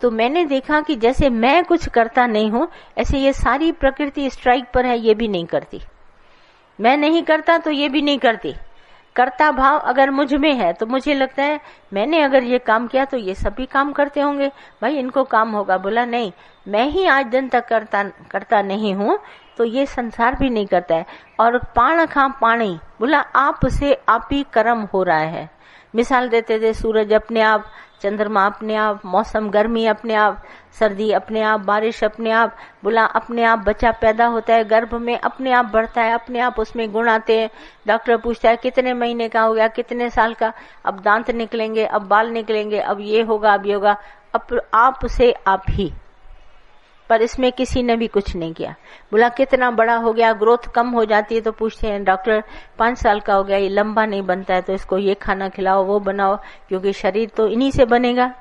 तो मैंने देखा कि जैसे मैं कुछ करता नहीं हूं, ऐसे ये सारी प्रकृति स्ट्राइक पर है, ये भी नहीं करती। मैं नहीं करता तो ये भी नहीं करती। कर्ता भाव अगर मुझ में है तो मुझे लगता है मैंने अगर ये काम किया तो ये सभी काम करते होंगे, भाई इनको काम होगा। बोला नहीं, मैं ही आज दिन तक करता नहीं हूं तो ये संसार भी नहीं करता है। और पाण खा पाणी, बोला आप से आप ही कर्म हो रहा है। मिसाल देते थे, सूरज अपने आप, चंद्रमा अपने आप, मौसम गर्मी अपने आप, सर्दी अपने आप, बारिश अपने आप। बोला अपने आप बच्चा पैदा होता है गर्भ में, अपने आप बढ़ता है, अपने आप उसमें गुण आते हैं। डॉक्टर पूछता है कितने महीने का हो गया, कितने साल का, अब दांत निकलेंगे, अब बाल निकलेंगे, अब ये होगा, अब ये होगा। अब आप से आप ही, पर इसमें किसी ने भी कुछ नहीं किया। बोला कितना बड़ा हो गया, ग्रोथ कम हो जाती है तो पूछते हैं डॉक्टर 5 साल का हो गया, ये लंबा नहीं बनता है तो इसको ये खाना खिलाओ, वो बनाओ, क्योंकि शरीर तो इन्हीं से बनेगा।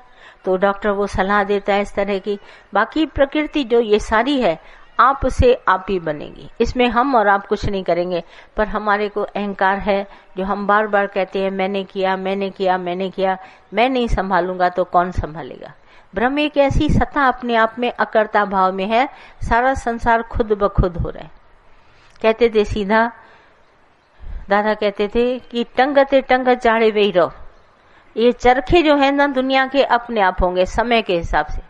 तो डॉक्टर वो सलाह देता है इस तरह की। बाकी प्रकृति जो ये सारी है आप से आप ही बनेगी, इसमें हम और आप कुछ नहीं करेंगे। पर हमारे को अहंकार है जो हम बार बार कहते हैं मैंने किया, मैंने किया, मैंने किया, मैं नहीं संभालूंगा तो कौन संभालेगा। ब्रह्म एक ऐसी सत्ता अपने आप में अकर्ता भाव में है, सारा संसार खुद ब खुद हो रहा है। कहते थे सीधा, दादा कहते थे कि टंगते टंग चाड़े वही रहो। ये चरखे जो है ना दुनिया के अपने आप होंगे समय के हिसाब से।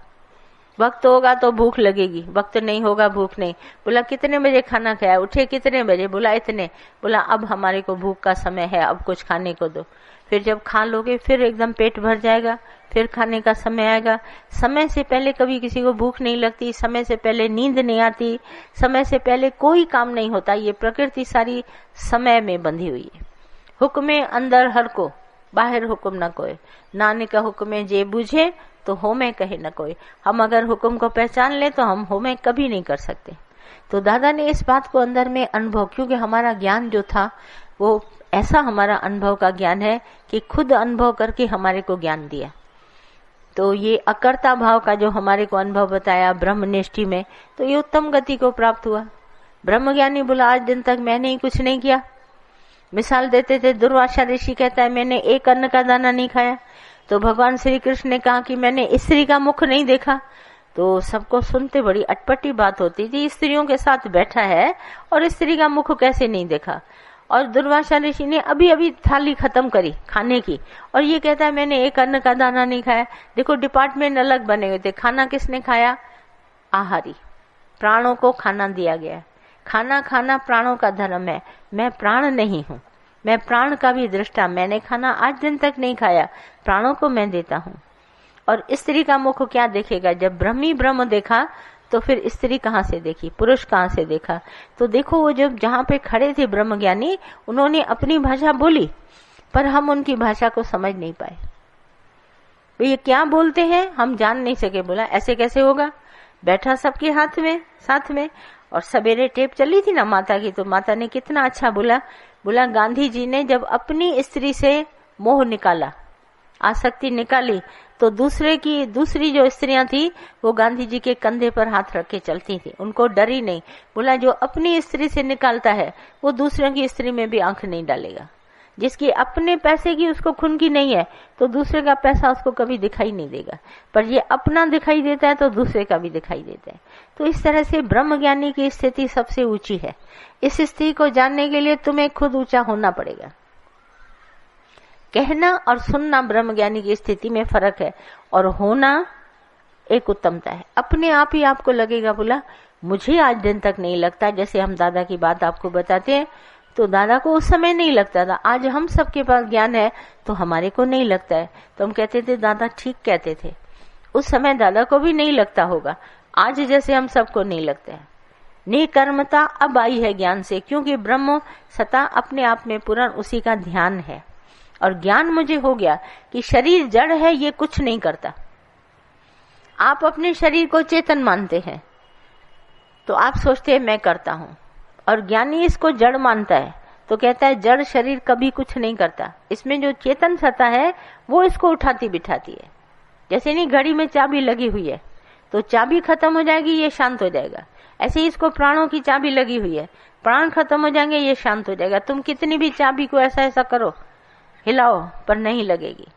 वक्त होगा तो भूख लगेगी, वक्त नहीं होगा भूख नहीं। बोला कितने बजे खाना खाया, उठे कितने बजे, बोला इतने। बोला अब हमारे को भूख का समय है, अब कुछ खाने को दो। फिर जब खा लोगे फिर एकदम पेट भर जाएगा, फिर खाने का समय आएगा। समय से पहले कभी किसी को भूख नहीं लगती, समय से पहले नींद नहीं आती, समय से पहले कोई काम नहीं होता। ये प्रकृति सारी समय में बंधी हुई है। हुक्मे अंदर हर को, बाहर हुक्म न कोई। नानक हुक्मे जे बुझे तो होमे कहे न कोई। हम अगर हुक्म को पहचान ले तो हम होमे कभी नहीं कर सकते। तो दादा ने इस बात को अंदर में अनुभव, क्योंकि हमारा ज्ञान जो था वो ऐसा हमारा अनुभव का ज्ञान है कि खुद अनुभव करके हमारे को ज्ञान दिया। तो ये अकर्ता भाव का जो हमारे को अनुभव बताया ब्रह्मनिष्ठि में, तो ये उत्तम गति को प्राप्त हुआ। ब्रह्मज्ञानी बोला आज दिन तक मैंने ही कुछ नहीं किया। मिसाल देते थे, दुर्वासा ऋषि कहता है मैंने एक अन्न का दाना नहीं खाया। तो भगवान श्री कृष्ण ने कहा कि मैंने स्त्री का मुख नहीं देखा। तो सबको सुनते बड़ी अटपटी बात होती थी, स्त्रियों के साथ बैठा है और स्त्री का मुख कैसे नहीं देखा। और दुर्वासा ऋषि ने अभी अभी थाली खत्म करी खाने की और ये कहता है मैंने एक अन्न का दाना नहीं खाया। देखो डिपार्टमेंट अलग बने हुए थे। खाना किसने खाया? आहारी, प्राणों को खाना दिया गया है। खाना खाना प्राणों का धर्म है। मैं प्राण नहीं हूँ, मैं प्राण का भी दृष्टा। मैंने खाना आज दिन तक नहीं खाया, प्राणों को मैं देता हूँ। और स्त्री का मुख क्या देखेगा? जब ब्रह्मी ब्रह्म देखा तो फिर स्त्री कहाँ से देखी, पुरुष कहाँ से देखा? तो देखो वो जब जहाँ पे खड़े थे ब्रह्मज्ञानी, उन्होंने अपनी भाषा बोली पर हम उनकी भाषा को समझ नहीं पाए। तो ये क्या बोलते हैं हम जान नहीं सके। बोला ऐसे कैसे होगा? बैठा सबके हाथ में साथ में, और सवेरे टेप चली थी ना माता की, तो माता ने कितना अच्छा बोला गांधी जी ने जब अपनी स्त्री से मोह निकाला, आसक्ति निकाली, तो दूसरी जो स्त्रियां थी वो गांधी जी के कंधे पर हाथ रख के चलती थी, उनको डर ही नहीं। बोला जो अपनी स्त्री से निकालता है वो दूसरों की स्त्री में भी आंख नहीं डालेगा। जिसकी अपने पैसे की उसको खून की नहीं है तो दूसरे का पैसा उसको कभी दिखाई नहीं देगा, पर ये अपना दिखाई देता है तो दूसरे का भी दिखाई देता है। तो इस तरह से ब्रह्मज्ञानी की स्थिति सबसे ऊंची है। इस स्थिति को जानने के लिए तुम्हें खुद ऊंचा होना पड़ेगा। कहना और सुनना ब्रह्मज्ञानी की स्थिति में फर्क है, और होना एक उत्तमता है। अपने आप ही आपको लगेगा, बोला मुझे आज दिन तक नहीं लगता। जैसे हम दादा की बात आपको बताते हैं तो दादा को उस समय नहीं लगता था, आज हम सबके पास ज्ञान है तो हमारे को नहीं लगता है। तो हम कहते थे दादा ठीक कहते थे, उस समय दादा को भी नहीं लगता होगा, आज जैसे हम सबको नहीं लगता है। निकर्मता अब आई है ज्ञान से, क्योंकि ब्रह्म सत्ता अपने आप में पूर्ण उसी का ध्यान है। और ज्ञान मुझे हो गया कि शरीर जड़ है, ये कुछ नहीं करता। आप अपने शरीर को चेतन मानते हैं तो आप सोचते हैं मैं करता हूं, और ज्ञानी इसको जड़ मानता है तो कहता है जड़ शरीर कभी कुछ नहीं करता। इसमें जो चेतन सत्ता है वो इसको उठाती बिठाती है। जैसे नहीं घड़ी में चाबी लगी हुई है तो चाबी खत्म हो जाएगी, ये शांत हो जाएगा। ऐसे ही इसको प्राणों की चाबी लगी हुई है, प्राण खत्म हो जाएंगे, ये शांत हो जाएगा। तुम कितनी भी चाबी को ऐसा ऐसा करो, हिलाओ, पर नहीं लगेगी।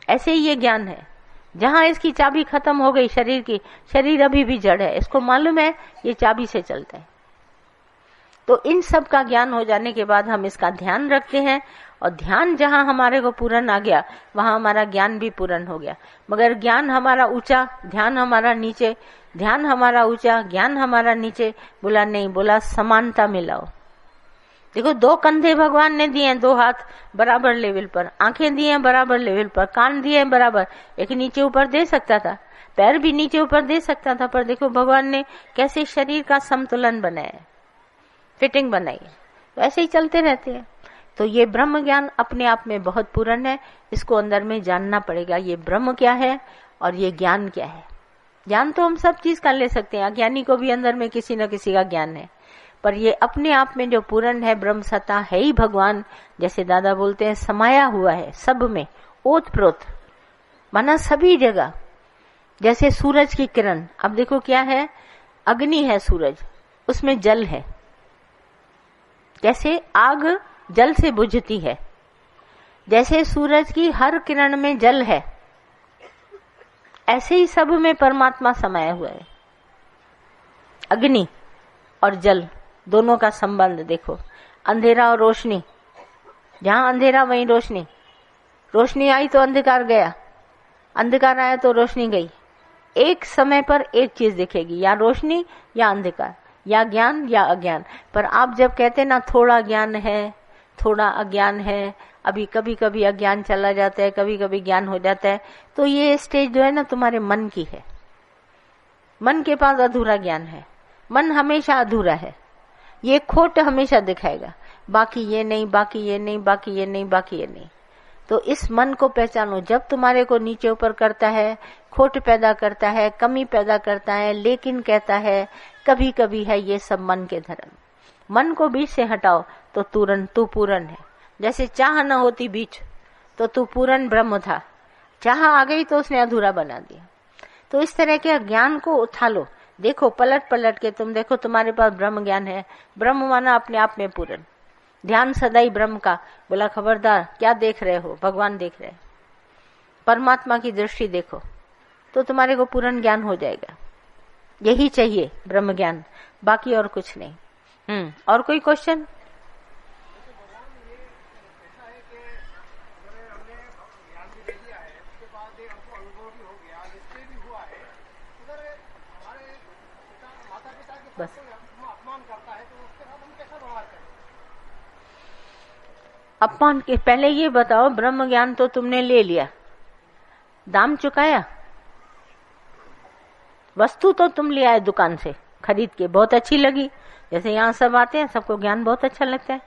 ऐसे ही ये ज्ञान है। जहां इसकी चाबी खत्म हो गई शरीर की, शरीर अभी भी जड़ है, इसको मालूम है ये चाबी से चलता है। तो इन सब का ज्ञान हो जाने के बाद हम इसका ध्यान रखते हैं, और ध्यान जहां हमारे को पूर्ण आ गया वहां हमारा ज्ञान भी पूर्ण हो गया। मगर ज्ञान हमारा ऊंचा, ध्यान हमारा नीचे, ध्यान हमारा ऊंचा, ज्ञान हमारा नीचे। बोला नहीं, बोला समानता मिलाओ। देखो, 2 कंधे भगवान ने दिए हैं, 2 हाथ बराबर लेवल पर, आंखें दी हैं बराबर लेवल पर, कान दिए हैं बराबर। एक नीचे ऊपर दे सकता था, पैर भी नीचे ऊपर दे सकता था, पर देखो भगवान ने कैसे शरीर का संतुलन बनाया, फिटिंग बनाई। तो ऐसे ही चलते रहते हैं। तो ये ब्रह्म ज्ञान अपने आप में बहुत पूर्ण है, इसको अंदर में जानना पड़ेगा। ये ब्रह्म क्या है और ये ज्ञान क्या है। ज्ञान तो हम सब चीज का ले सकते हैं, अज्ञानी को भी अंदर में किसी न किसी का ज्ञान है, पर ये अपने आप में जो पूर्ण है, ब्रह्म सत्ता है ही भगवान। जैसे दादा बोलते हैं, समाया हुआ है सब में, ओत प्रोत, माना सभी जगह। जैसे सूरज की किरण, अब देखो क्या है, अग्नि है सूरज, उसमें जल है। कैसे आग जल से बुझती है, जैसे सूरज की हर किरण में जल है, ऐसे ही सब में परमात्मा समाया हुआ है। अग्नि और जल दोनों का संबंध देखो, अंधेरा और रोशनी, जहां अंधेरा वहीं रोशनी, रोशनी आई तो अंधकार गया, अंधकार आया तो रोशनी गई। एक समय पर एक चीज दिखेगी, या रोशनी या अंधकार, या ज्ञान या अज्ञान। पर आप जब कहते ना थोड़ा ज्ञान है थोड़ा अज्ञान है, अभी कभी कभी अज्ञान चला जाता है, कभी कभी ज्ञान हो जाता है, तो ये स्टेज जो है ना तुम्हारे मन की है। मन के पास अधूरा ज्ञान है, मन हमेशा अधूरा है, ये खोट हमेशा दिखाएगा, बाकी ये नहीं, बाकी ये नहीं, बाकी ये नहीं, बाकी ये नहीं। तो इस मन को पहचानो, जब तुम्हारे को नीचे ऊपर करता है, खोट पैदा करता है, कमी पैदा करता है, लेकिन कहता है, कभी कभी है, ये सब मन के धर्म। मन को बीच से हटाओ तो तुरंत तू पूर्ण है। जैसे चाह न होती बीच तो तू पूर्ण ब्रह्म था, चाह आ गई तो उसने अधूरा बना दिया। तो इस तरह के ज्ञान को उठा लो, देखो पलट पलट के तुम देखो तुम्हारे पास ब्रह्म ज्ञान है। ब्रह्म माना अपने आप में पूर्ण, ध्यान सदाई ब्रह्म का। बोला खबरदार, क्या देख रहे हो, भगवान देख रहे हैं, परमात्मा की दृष्टि देखो, तो तुम्हारे को पूर्ण ज्ञान हो जाएगा। यही चाहिए ब्रह्म ज्ञान, बाकी और कुछ नहीं। और कोई क्वेश्चन? बस अपमान के पहले ये बताओ, ब्रह्म ज्ञान तो तुमने ले लिया, दाम चुकाया? वस्तु तो तुम ले आए दुकान से खरीद के, बहुत अच्छी लगी। जैसे यहाँ सब आते हैं, सबको ज्ञान बहुत अच्छा लगता है,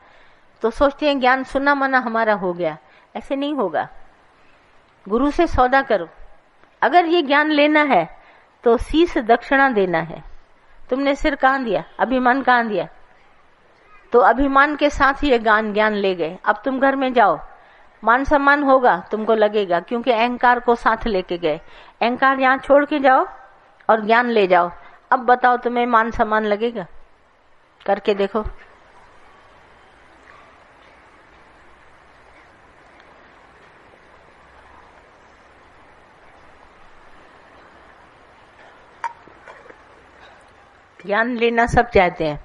तो सोचते हैं ज्ञान सुना मना हमारा हो गया। ऐसे नहीं होगा। गुरु से सौदा करो। अगर ये ज्ञान लेना है तो शीश दक्षिणा देना है। तुमने सिर कहाँ दिया, अभिमान कहाँ दिया? तो अभिमान के साथ ये ज्ञान ले गए। अब तुम घर में जाओ, मान सम्मान होगा, तुमको लगेगा, क्योंकि अहंकार को साथ लेके गए। अहंकार यहाँ छोड़ के जाओ और ज्ञान ले जाओ। अब बताओ तुम्हें मान सम्मान लगेगा? करके देखो। ज्ञान लेना सब चाहते हैं,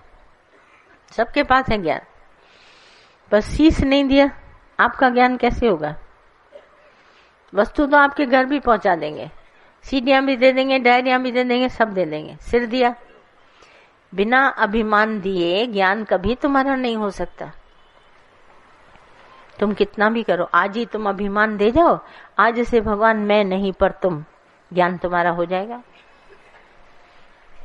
सबके पास है ज्ञान, बस शीश नहीं दिया, आपका ज्ञान कैसे होगा? वस्तु तो आपके घर भी पहुंचा देंगे, सीढ़ियां भी दे देंगे, डायरियां भी दे देंगे, सब दे देंगे। सिर दिया, बिना अभिमान दिए ज्ञान कभी तुम्हारा नहीं हो सकता। तुम कितना भी करो, आज ही तुम अभिमान दे जाओ, आज से भगवान मैं नहीं पर तुम, ज्ञान तुम्हारा हो जाएगा।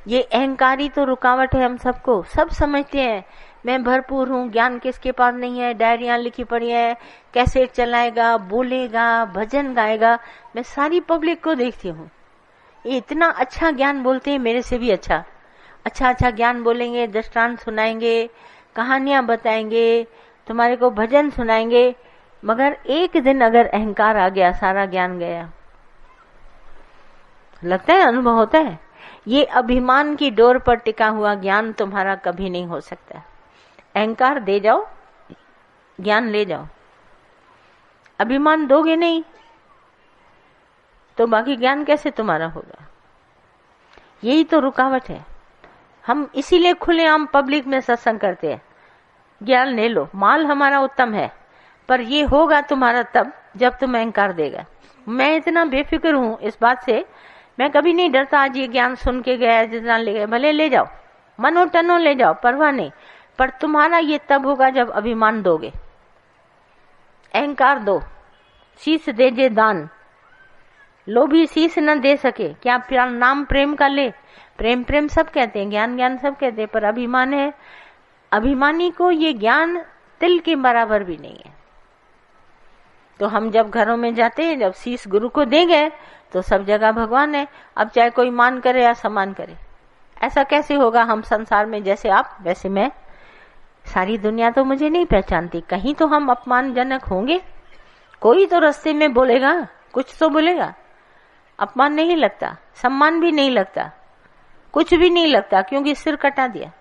ये अहंकारी तो रुकावट है हम सबको। सब समझते हैं मैं भरपूर हूँ, ज्ञान किसके पास नहीं है, डायरियां लिखी पड़ी है, कैसेट चलाएगा, बोलेगा, भजन गाएगा। मैं सारी पब्लिक को देखती हूँ, ये इतना अच्छा ज्ञान बोलते हैं, मेरे से भी अच्छा अच्छा ज्ञान बोलेंगे, दृष्टांत सुनाएंगे, कहानियां बताएंगे, तुम्हारे को भजन सुनाएंगे, मगर एक दिन अगर अहंकार आ गया, सारा ज्ञान गया। लगता है, अनुभव होता है। ये अभिमान की डोर पर टिका हुआ ज्ञान तुम्हारा कभी नहीं हो सकता। अहंकार दे जाओ, ज्ञान ले जाओ। अभिमान दोगे नहीं तो बाकी ज्ञान कैसे तुम्हारा होगा? यही तो रुकावट है। हम इसीलिए खुलेआम पब्लिक में सत्संग करते हैं, ज्ञान ले लो, माल हमारा उत्तम है, पर ये होगा तुम्हारा तब जब तुम अहंकार देगा। मैं इतना बेफिक्र हूं इस बात से, मैं कभी नहीं डरता। आज ये ज्ञान सुन के गया, जितना ले गए भले ले जाओ, मनो टनो ले जाओ, परवाह नहीं, पर तुम्हारा ये तब होगा जब अभिमान दोगे, अहंकार दो, शीश दे जे दान, लोभी शीश न दे सके। क्या प्यार नाम प्रेम का ले, प्रेम प्रेम सब कहते हैं, ज्ञान ज्ञान सब कहते हैं, पर अभिमान है, अभिमानी को ये ज्ञान तिल के बराबर भी नहीं है। तो हम जब घरों में जाते हैं, जब शीश गुरु को देंगे तो सब जगह भगवान है। अब चाहे कोई मान करे या सम्मान करे, ऐसा कैसे होगा? हम संसार में जैसे आप वैसे मैं, सारी दुनिया तो मुझे नहीं पहचानती, कहीं तो हम अपमानजनक होंगे। कोई तो रास्ते में बोलेगा, कुछ तो बोलेगा। अपमान नहीं लगता, सम्मान भी नहीं लगता, कुछ भी नहीं लगता, क्योंकि सिर कटा दिया।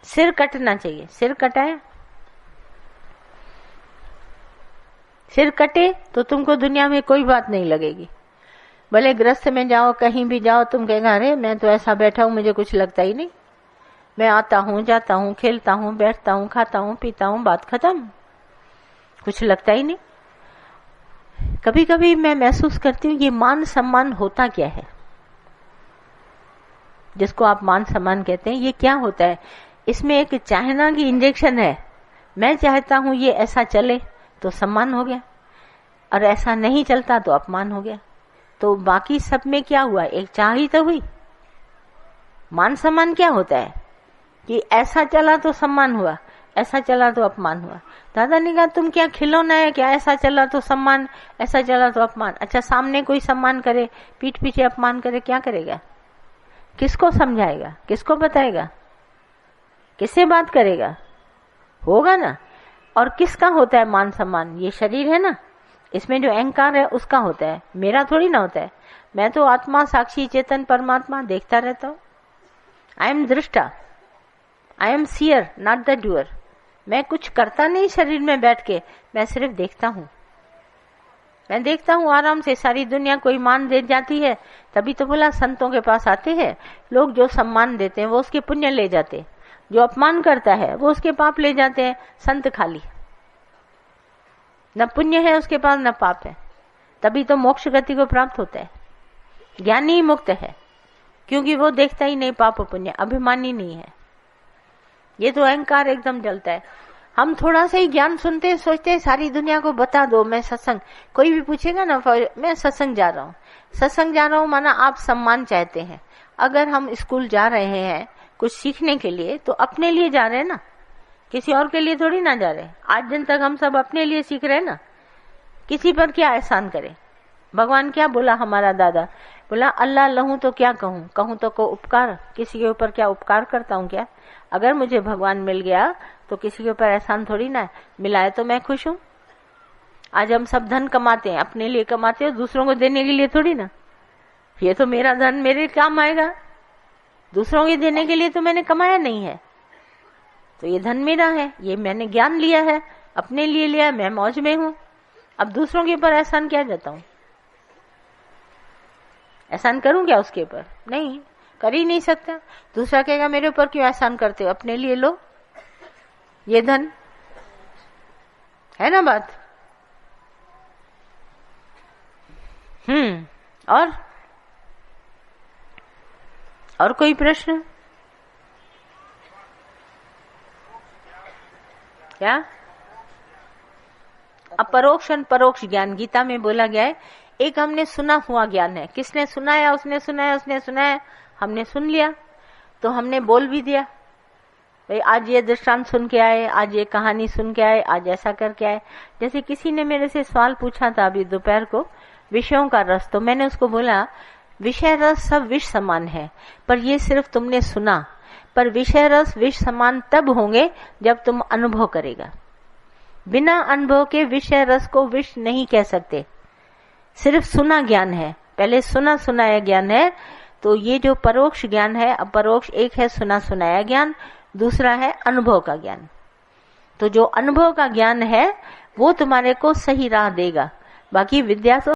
सिर कटना चाहिए, सिर कटाया, सिर कटे तो तुमको दुनिया में कोई बात नहीं लगेगी। भले गृहस्थ में जाओ, कहीं भी जाओ, तुम कहेगा अरे मैं तो ऐसा बैठा हूं, मुझे कुछ लगता ही नहीं, मैं आता हूं, जाता हूं, खेलता हूं, बैठता हूं, खाता हूं, पीता हूं, बात खत्म, कुछ लगता ही नहीं। कभी कभी मैं महसूस करती हूँ ये मान सम्मान होता क्या है, जिसको आप मान सम्मान कहते हैं, ये क्या होता है? इसमें एक चाहना की इंजेक्शन है। मैं चाहता हूं ये ऐसा चले तो सम्मान हो गया, और ऐसा नहीं चलता तो अपमान हो गया। तो बाकी सब में क्या हुआ? एक चाह ही तो हुई। मान सम्मान क्या होता है कि ऐसा चला तो सम्मान हुआ, ऐसा चला तो अपमान हुआ। दादा ने कहा तुम क्या खिलौना है क्या? ऐसा चला तो सम्मान, ऐसा चला तो अपमान। अच्छा, सामने कोई सम्मान करे, पीठ पीछे अपमान करे, क्या करेगा? किसको समझाएगा, किसको बताएगा, किससे बात करेगा? होगा ना। और किसका होता है मान सम्मान? ये शरीर है ना, इसमें जो अहंकार है उसका होता है, मेरा थोड़ी ना होता है। मैं तो आत्मा, साक्षी, चेतन, परमात्मा देखता रहता हूं। आई एम दृष्टा, I am seer, not the doer. मैं कुछ करता नहीं शरीर में बैठ के, मैं सिर्फ देखता हूं। मैं देखता हूं आराम से। सारी दुनिया कोई मान दे जाती है, तभी तो बोला संतों के पास आते हैं लोग। जो सम्मान देते हैं वो उसके पुण्य ले जाते हैं, जो अपमान करता है वो उसके पाप ले जाते हैं। संत खाली, न पुण्य है उसके पास न पाप है, तभी तो मोक्ष गति को प्राप्त होता है। ज्ञानी मुक्त है, क्योंकि वो देखता ही नहीं पाप पुण्य, अभिमानी नहीं है। ये तो अहंकार एकदम जलता है। हम थोड़ा सा ही ज्ञान सुनते हैं, सोचते हैं सारी दुनिया को बता दो मैं सत्संग। कोई भी पूछेगा ना, मैं सत्संग जा रहा हूँ, सत्संग जा रहा हूँ माना आप सम्मान चाहते हैं। अगर हम स्कूल जा रहे हैं कुछ सीखने के लिए, तो अपने लिए जा रहे हैं ना, किसी और के लिए थोड़ी ना जा रहे। आज दिन तक हम सब अपने लिए सीख रहे हैं ना। किसी पर क्या एहसान करें? भगवान क्या बोला हमारा दादा? बोला अल्लाह लहूं तो क्या कहूं, कहूं तो को उपकार। किसी के ऊपर क्या उपकार करता हूं क्या? अगर मुझे भगवान मिल गया तो किसी के ऊपर एहसान थोड़ी ना है। मिला है तो मैं खुश हूं। आज हम सब धन कमाते हैं, अपने लिए कमाते हैं, दूसरों को देने के लिए थोड़ी ना। ये तो मेरा धन मेरे काम आएगा, दूसरों के देने के लिए तो मैंने कमाया नहीं है। तो ये धन मेरा है, ये मैंने ज्ञान लिया है, अपने लिए लिया, मैं मौज में हूं। अब दूसरों के ऊपर एहसान क्या जाता हूं? एहसान करूं क्या उसके ऊपर? नहीं, कर ही नहीं सकता। दूसरा कहेगा मेरे ऊपर क्यों एहसान करते हो, अपने लिए लो, ये धन है ना बात। और कोई प्रश्न? क्या? अपरोक्ष और परोक्ष ज्ञान गीता में बोला गया है। एक हमने सुना हुआ ज्ञान है। किसने सुनाया? उसने सुनाया, उसने सुनाया, हमने सुन लिया तो हमने बोल भी दिया, भाई आज ये दृष्टांत सुन के आए, आज ये कहानी सुन के आए, आज ऐसा करके आए। जैसे किसी ने मेरे से सवाल पूछा था अभी दोपहर को, विषयों का रस, तो मैंने उसको बोला विषय रस सब विष समान है, पर ये सिर्फ तुमने सुना। पर विषय रस विष समान तब होंगे जब तुम अनुभव करेगा। बिना अनुभव के विषय रस को विष नहीं कह सकते। सिर्फ सुना ज्ञान है, पहले सुना सुनाया ज्ञान है। तो ये जो परोक्ष ज्ञान है, अपरोक्ष एक है सुना सुनाया ज्ञान, दूसरा है अनुभव का ज्ञान। तो जो अनुभव का ज्ञान है वो तुम्हारे को सही राह देगा। बाकी विद्या तो